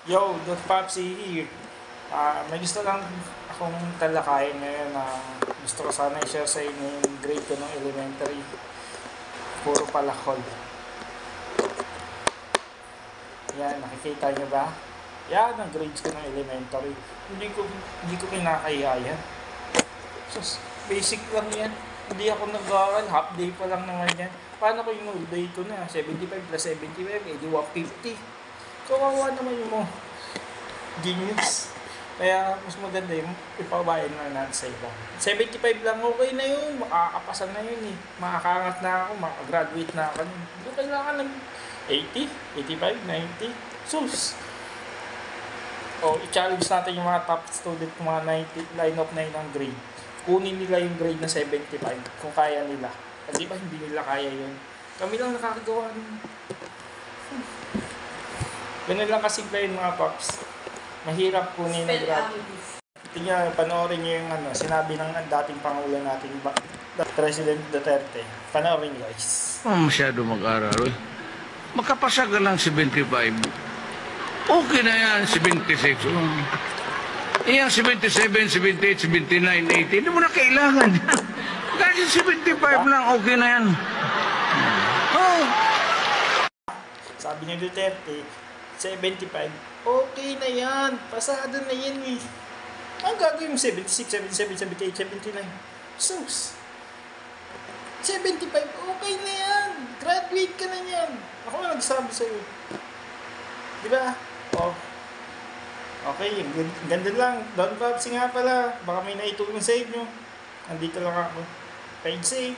Yo, Don Popsi here. May gusto lang akong talakayin ngayon na gusto ko sana i-share sa inyo yung grade ko ng elementary. Puro palakol. Yan, nakikita nyo ba? Yan ang grades ko ng elementary. Hindi ko kinakaya yan. Sus, basic lang yan. Hindi ako nag-aaral, half day pa lang naman yan. Paano ko yung whole day ko na? 75 plus 75, edi 150. Kawawa naman yung mga genius. Kaya mas maganda yung ipabayan na natin sa iba. 75 lang, okay na yun. Makakapasan na yun eh. Makakangat na ako, makagraduate na ako. Hindi kailangan ng 80, 85, 90. Sus! O, i-challenge natin yung mga top student, mga 90, line of 9 ang grade. Kunin nila yung grade na 75 kung kaya nila. Kasi ba hindi nila kaya yun? Kami lang nakakagawa nun. Ganun lang kasimple yun mga paps. Mahirap kunin ng grade. Tingnan, panoorin nyo yung sinabi ng dating Pangulo natin, President Duterte. Panoorin nyo guys. Masyado mag-aral. Makapasa ka lang 75. Okay na yan, 76. Iyan, 77, 78, 79, 80. Hindi mo na kailangan yan. Kasi 75 lang, okay na yan. Oh. Sabi ni Duterte, 75, okay na yan. Pasado na yan eh. Ang gagawin mo 76, 77, 78, 79. Sus. 75, okay na yan. Graduate ka na yan. Ako na nagsabi sa'yo. Diba? Oh. Okay, ganda lang. Don Popsi nga pala. Baka may naitulong sa inyo. Andito lang ako. Page safe.